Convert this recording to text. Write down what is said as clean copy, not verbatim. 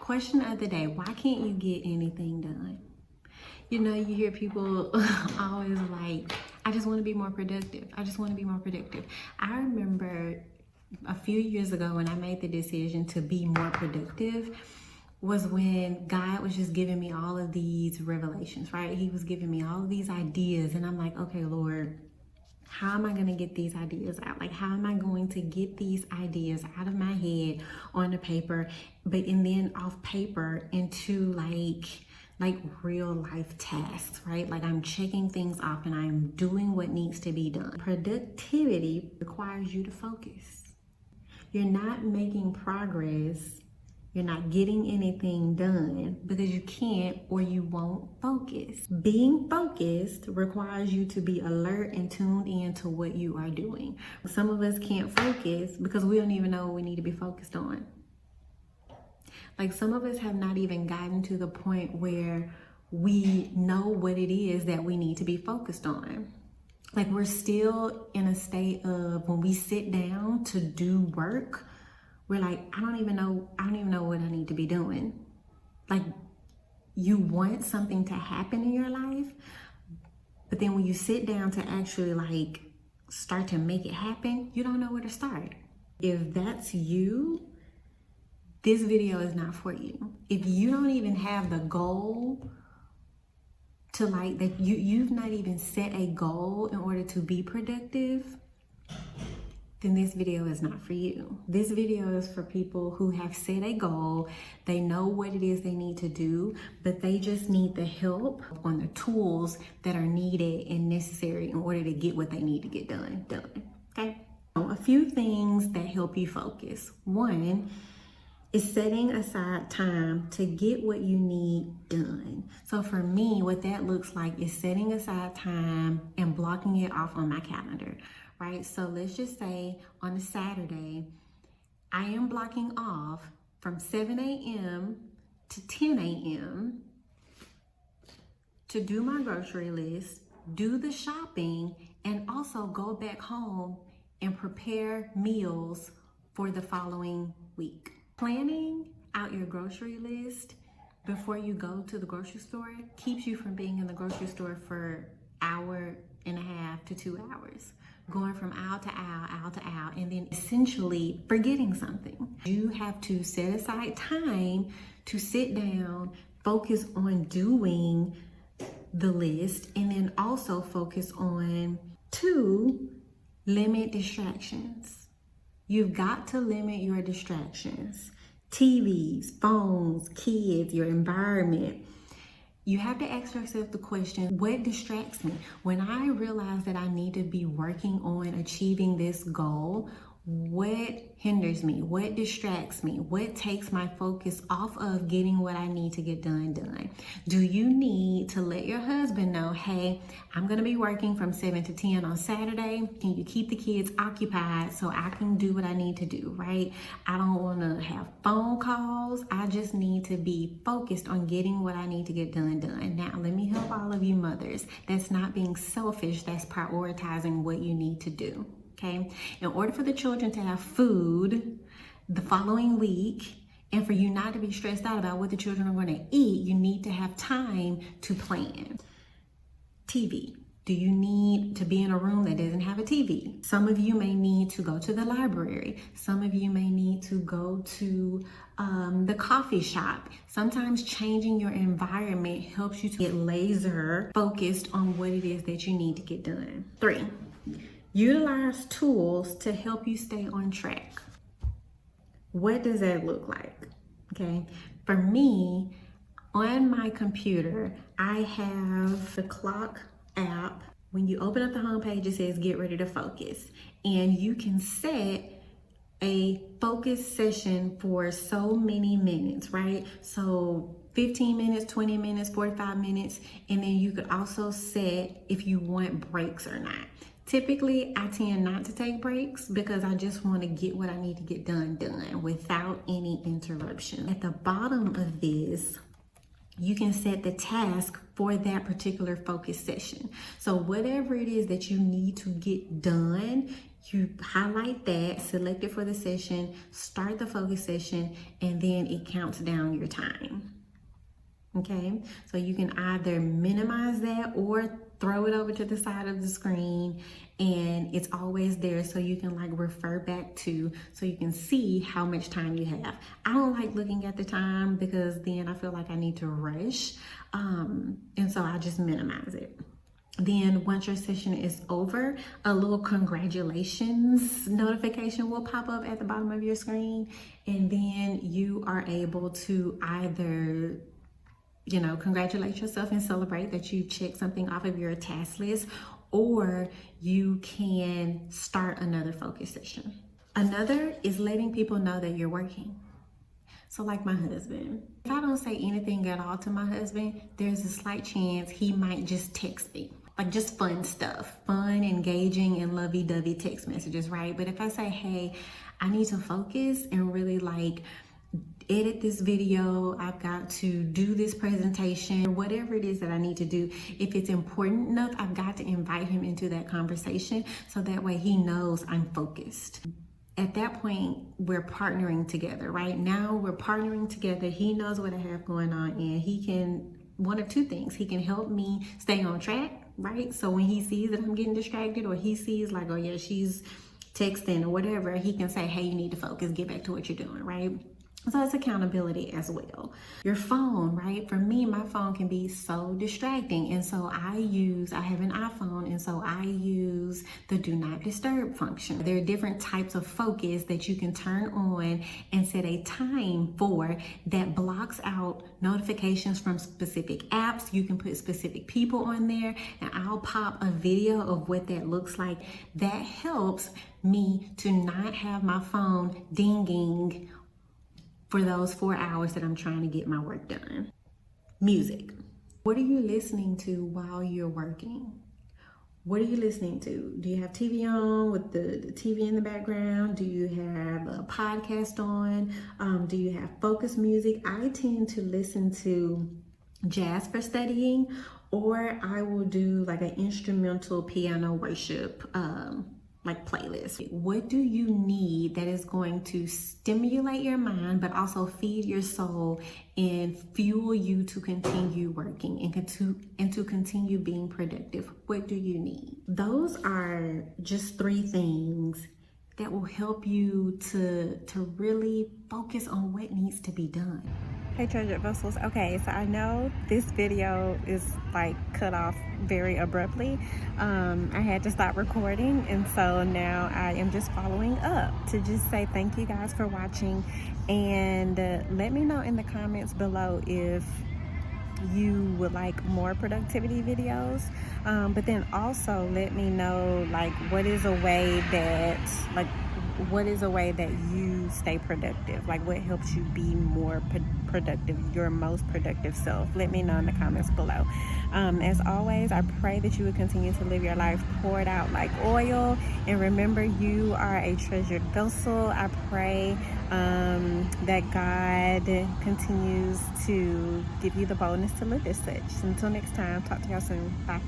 Question of the day, why can't you get anything done? You know, you hear people always like, I just want to be more productive. I just want to be more productive. I remember a few years ago when I made the decision to be more productive was when God was just giving me all of these revelations, right? He was giving me all of these ideas and I'm like, okay, Lord, how am I going to get these ideas out? Like, how am I going to get these ideas out of my head onto paper, and then off paper into like real life tasks, right? Like I'm checking things off and I'm doing what needs to be done. Productivity requires you to focus. You're not making progress. You're not getting anything done because you can't or you won't focus. Being focused requires you to be alert and tuned in to what you are doing. Some of us can't focus because we don't even know what we need to be focused on. Like some of us have not even gotten to the point where we know what it is that we need to be focused on. Like we're still in a state of when we sit down to do work, we're like, I don't even know what I need to be doing. Like you want something to happen in your life, but then when you sit down to actually like start to make it happen, you don't know where to start. If that's you, this video is not for you. If you don't even have the goal to like that, you've not even set a goal in order to be productive, then this video is not for you. This video is for people who have set a goal. They know what it is they need to do, but they just need the help on the tools that are needed and necessary in order to get what they need to get done. Okay? A few things that help you focus. One is setting aside time to get what you need done. So for me, what that looks like is setting aside time and blocking it off on my calendar, right? So let's just say on a Saturday, I am blocking off from 7 a.m. to 10 a.m. to do my grocery list, do the shopping, and also go back home and prepare meals for the following week. Planning out your grocery list before you go to the grocery store keeps you from being in the grocery store for an hour and a half to 2 hours, going from aisle to aisle, and then essentially forgetting something. You have to set aside time to sit down, focus on doing the list, and then also focus on 2, limit distractions. You've got to limit your distractions. TVs, phones, kids, your environment. You have to ask yourself the question, what distracts me? When I realize that I need to be working on achieving this goal, what hinders me? What distracts me? What takes my focus off of getting what I need to get done? Do you need to let your husband know, hey, I'm gonna be working from 7 to 10 on Saturday. Can you keep the kids occupied so I can do what I need to do, right? I don't wanna have phone calls. I just need to be focused on getting what I need to get done. Now, let me help all of you mothers. That's not being selfish, that's prioritizing what you need to do. Okay, in order for the children to have food the following week and for you not to be stressed out about what the children are going to eat, you need to have time to plan. TV. Do you need to be in a room that doesn't have a TV? Some of you may need to go to the library. Some of you may need to go to the coffee shop. Sometimes changing your environment helps you to get laser focused on what it is that you need to get done. 3. Utilize tools to help you stay on track. What does that look like? Okay, for me, on my computer, I have the clock app. When you open up the homepage, it says get ready to focus. And you can set a focus session for so many minutes, right? So 15 minutes, 20 minutes, 45 minutes. And then you could also set if you want breaks or not. Typically, I tend not to take breaks because I just want to get what I need to get done without any interruption. At the bottom of this, you can set the task for that particular focus session. So whatever it is that you need to get done, you highlight that, select it for the session, start the focus session, and then it counts down your time. Okay, so you can either minimize that or throw it over to the side of the screen, and it's always there so you can like refer back to, so you can see how much time you have. I don't like looking at the time because then I feel like I need to rush, and so I just minimize it. Then once your session is over, a little congratulations notification will pop up at the bottom of your screen, and then you are able to either, you know, congratulate yourself and celebrate that you checked something off of your task list, or you can start another focus session. Another is letting people know that you're working. So like my husband, if I don't say anything at all to my husband, there's a slight chance he might just text me. Like just fun stuff, fun, engaging, and lovey-dovey text messages, right? But if I say, hey, I need to focus and really like edit this video, I've got to do this presentation, whatever it is that I need to do, if it's important enough, I've got to invite him into that conversation so that way he knows I'm focused. At that point, we're partnering together, right? Now we're partnering together. He knows what I have going on, and he can, one of two things, he can help me stay on track, right? So when he sees that I'm getting distracted, or he sees like, oh yeah, she's texting or whatever, he can say, hey, you need to focus, get back to what you're doing, right? So it's accountability as well. Your phone, right? For me, my phone can be so distracting. And so I have an iPhone, and so I use the do not disturb function. There are different types of focus that you can turn on and set a time for that blocks out notifications from specific apps. You can put specific people on there, and I'll pop a video of what that looks like. That helps me to not have my phone dinging for those 4 hours that I'm trying to get my work done. Music. What are you listening to while you're working? What are you listening to? Do you have TV on with the TV in the background? Do you have a podcast on? Do you have focus music? I tend to listen to jazz for studying, or I will do like an instrumental piano worship like playlist. What do you need that is going to stimulate your mind but also feed your soul and fuel you to continue working and to continue being productive? What do you need? Those are just 3 things that will help you to really focus on what needs to be done. Hey treasured vessels. Okay, so I know this video is like cut off very abruptly. I had to stop recording, and so now I am just following up to just say thank you guys for watching, and let me know in the comments below if you would like more productivity videos, but then also let me know like what is a way that you stay productive, like what helps you be more productive, your most productive self. Let me know in the comments below. As always, I pray that you would continue to live your life poured out like oil, and remember, you are a treasured vessel. I pray that God continues to give you the boldness to live as such. Until next time, talk to y'all soon. Bye.